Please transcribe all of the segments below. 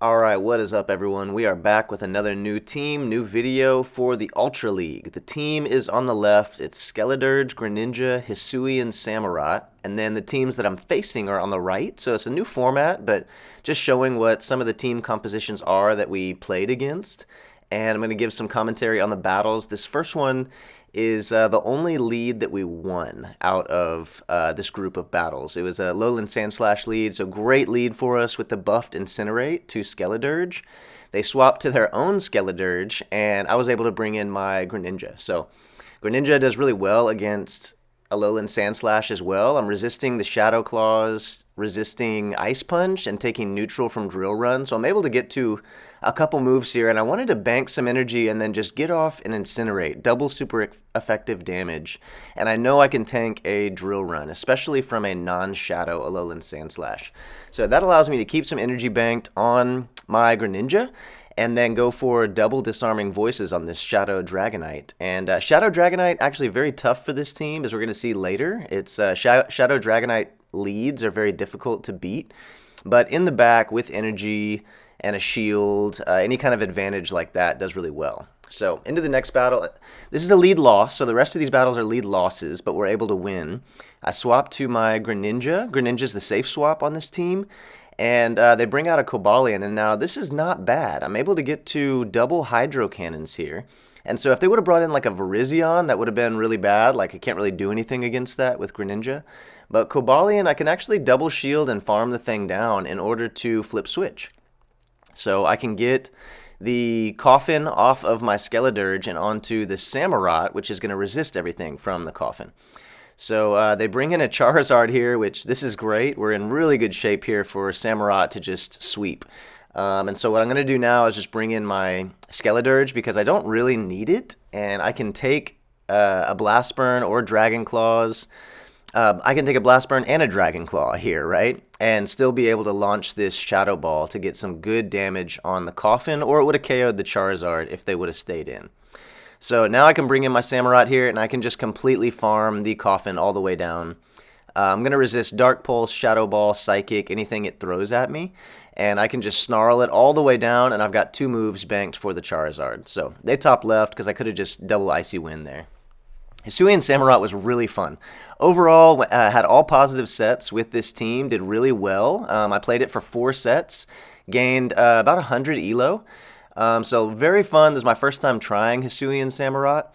Alright, what is up everyone? We are back with another new team, new video for the Ultra League. The team is on the left, it's Skeledirge, Greninja, Hisuian, Samurott, and then the teams that I'm facing are on the right, so it's a new format, but just showing what some of the team compositions are that we played against. And I'm going to give some commentary on the battles. This first one is the only lead that we won out of this group of battles. It was a Lowland Sandslash lead, so great lead for us with the buffed Incinerate to Skeledirge. They swapped to their own Skeledirge, and I was able to bring in my Greninja. So Greninja does really well against a Lowland Sandslash as well. I'm resisting the Shadow Claws, resisting Ice Punch, and taking neutral from Drill Run. So I'm able to get to a couple moves here, and I wanted to bank some energy and then just get off and Incinerate. Double super effective damage. And I know I can tank a Drill Run, especially from a non-Shadow Alolan Sandslash. So that allows me to keep some energy banked on my Greninja, and then go for double disarming voices on this Shadow Dragonite. And Shadow Dragonite actually very tough for this team, as we're going to see later. It's Shadow Dragonite leads are very difficult to beat, but in the back with energy and a shield, any kind of advantage like that does really well. So into the next battle. This is a lead loss, so the rest of these battles are lead losses, but we're able to win. I swap to my Greninja. Greninja's the safe swap on this team. And they bring out a Cobalion, and now this is not bad. I'm able to get to double Hydro Cannons here. And so if they would have brought in like a Virizion, that would have been really bad. Like I can't really do anything against that with Greninja. But Cobalion, I can actually double shield and farm the thing down in order to flip switch. So I can get the Coffin off of my Skeledirge and onto the Samurott, which is going to resist everything from the Coffin. So they bring in a Charizard here, which this is great. We're in really good shape here for Samurott to just sweep. And so what I'm going to do now is just bring in my Skeledirge because I don't really need it. And I can take a Blast Burn or Dragon Claws. I can take a Blast Burn and a Dragon Claw here, right? And still be able to launch this Shadow Ball to get some good damage on the Coffin, or it would have KO'd the Charizard if they would have stayed in. So now I can bring in my Samurott here, and I can just completely farm the Coffin all the way down. I'm going to resist Dark Pulse, Shadow Ball, Psychic, anything it throws at me. And I can just snarl it all the way down, and I've got 2 moves banked for the Charizard. So they top left because I could have just double Icy Wind there. Hisuian Samurott was really fun. Overall, had all positive sets with this team, did really well. I played it for 4 sets, gained about 100 elo. So very fun. This is my first time trying Hisuian Samurott,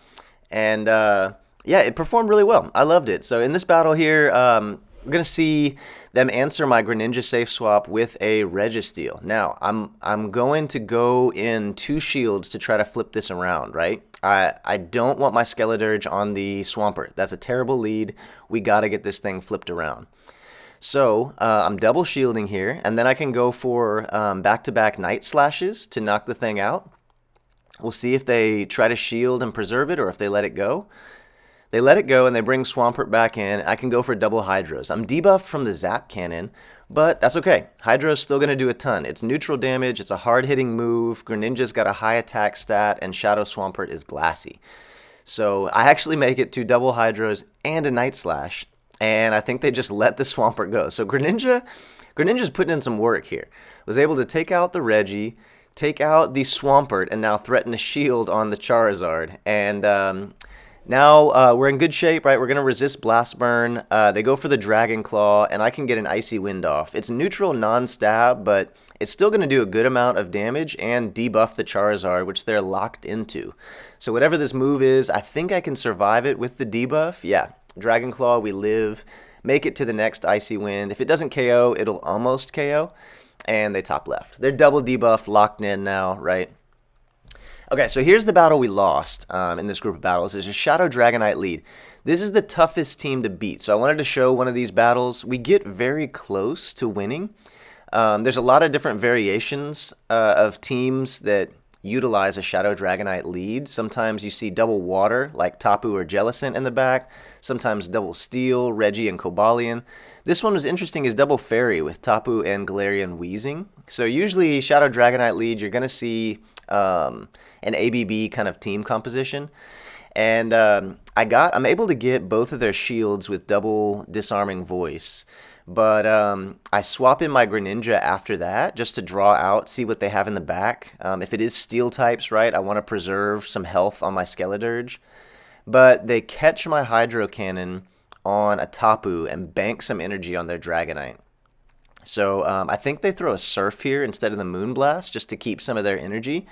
and yeah, it performed really well. I loved it. So in this battle here, we're gonna see them answer my Greninja safe swap with a Registeel. Now I'm going to go in 2 shields to try to flip this around, right? I don't want my Skeledirge on the Swampert. That's a terrible lead. We gotta get this thing flipped around. So I'm double shielding here, and then I can go for back-to-back Night Slashes to knock the thing out. We'll see if they try to shield and preserve it or if they let it go. They let it go and they bring Swampert back in. I can go for double Hydros. I'm debuffed from the Zap Cannon, but that's okay. Hydro's still going to do a ton. It's neutral damage, it's a hard-hitting move, Greninja's got a high attack stat, and Shadow Swampert is glassy. So I actually make it to double Hydros and a Night Slash. And I think they just let the Swampert go. So Greninja's putting in some work here. Was able to take out the Reggie, take out the Swampert, and now threaten a shield on the Charizard. And now we're in good shape, right? We're going to resist Blast Burn. They go for the Dragon Claw, and I can get an Icy Wind off. It's neutral, non-stab, but it's still going to do a good amount of damage and debuff the Charizard, which they're locked into. So whatever this move is, I think I can survive it with the debuff. Yeah. Dragon Claw, we live, make it to the next Icy Wind. If it doesn't KO, it'll almost KO, and they top left. They're double debuffed, locked in now, right? Okay, so here's the battle we lost in this group of battles. It's a Shadow Dragonite lead. This is the toughest team to beat, so I wanted to show one of these battles. We get very close to winning. There's a lot of different variations of teams that utilize a Shadow Dragonite lead. Sometimes you see double water, like Tapu or Jellicent in the back. Sometimes double steel, Reggie and Cobalion. This one was interesting is double fairy with Tapu and Galarian Weezing. So usually Shadow Dragonite lead, you're going to see an ABB kind of team composition. And I'm able to get both of their shields with double disarming voice. But I swap in my Greninja after that just to draw out, see what they have in the back. If it is steel types, right, I want to preserve some health on my Skeledirge. But they catch my Hydro Cannon on a Tapu and bank some energy on their Dragonite. So I think they throw a Surf here instead of the Moonblast just to keep some of their energy.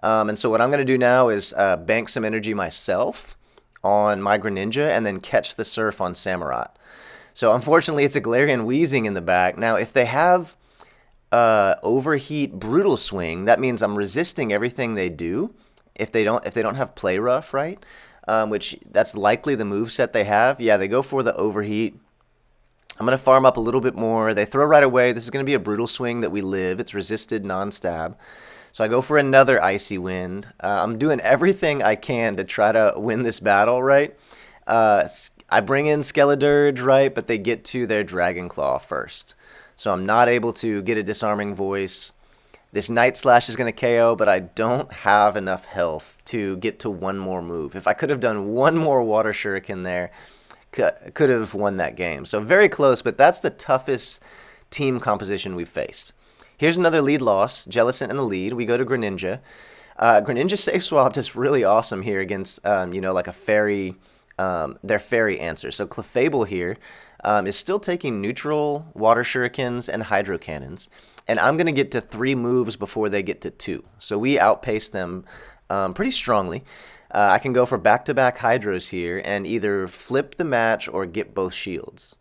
And so what I'm going to do now is bank some energy myself on my Greninja and then catch the Surf on Samurott. So unfortunately, it's a Galarian Wheezing in the back. Now, if they have Overheat Brutal Swing, that means I'm resisting everything they do. If they don't have Play Rough, right? Which that's likely the move set they have. Yeah, they go for the Overheat. I'm going to farm up a little bit more. They throw right away. This is going to be a Brutal Swing that we live. It's resisted non-stab. So I go for another Icy Wind. I'm doing everything I can to try to win this battle, right? I bring in Skeledirge, right? But they get to their Dragon Claw first. So I'm not able to get a Disarming Voice. This Night Slash is going to KO, but I don't have enough health to get to one more move. If I could have done one more Water Shuriken there, could have won that game. So very close, but that's the toughest team composition we've faced. Here's another lead loss. Jellicent in the lead. We go to Greninja. Greninja safe swapped is really awesome here against, like a fairy, their fairy answer. So Clefable here is still taking neutral Water Shurikens and Hydro Cannons. And I'm going to get to 3 moves before they get to 2. So we outpace them pretty strongly. I can go for back-to-back Hydros here and either flip the match or get both shields.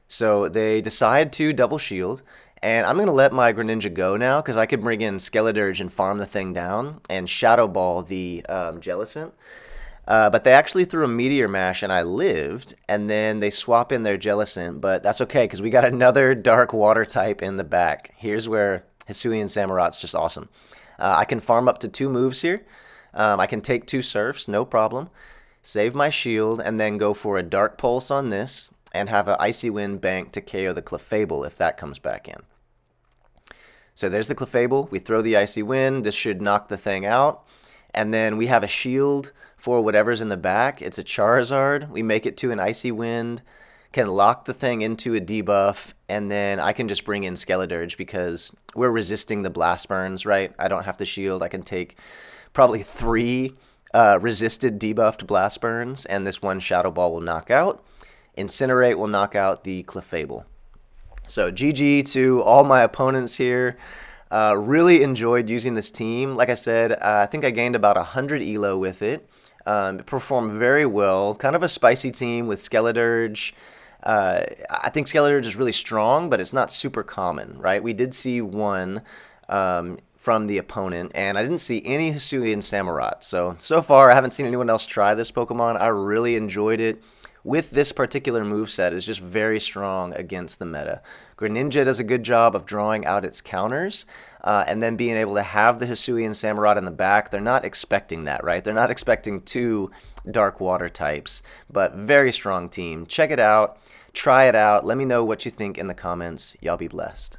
So they decide to double shield, and I'm going to let my Greninja go now because I could bring in Skeledirge and farm the thing down and Shadow Ball the Jellicent. But they actually threw a Meteor Mash and I lived, and then they swap in their Jellicent, but that's okay because we got another Dark Water type in the back. Here's where Hisuian Samurott's just awesome. I can farm up to 2 moves here. I can take 2 Surfs, no problem. Save my shield, and then go for a Dark Pulse on this, and have an Icy Wind bank to KO the Clefable if that comes back in. So there's the Clefable. We throw the Icy Wind. This should knock the thing out. And then we have a shield for whatever's in the back. It's a Charizard. We make it to an Icy Wind, can lock the thing into a debuff, and then I can just bring in Skeledirge because we're resisting the Blast Burns, right? I don't have to shield. I can take probably 3 resisted debuffed Blast Burns, and this one Shadow Ball will knock out. Incinerate will knock out the Clefable. So GG to all my opponents here. Really enjoyed using this team. Like I said, I think I gained about 100 elo with it. It performed very well. Kind of a spicy team with Skeledirge. I think Skeledirge is really strong, but it's not super common, right? We did see one from the opponent, and I didn't see any Hisuian Samurott. So far, I haven't seen anyone else try this Pokemon. I really enjoyed it. With this particular moveset, is just very strong against the meta. Greninja does a good job of drawing out its counters, and then being able to have the Hisuian Samurott in the back. They're not expecting that, right? They're not expecting 2 Dark Water types, but very strong team. Check it out. Try it out. Let me know what you think in the comments. Y'all be blessed.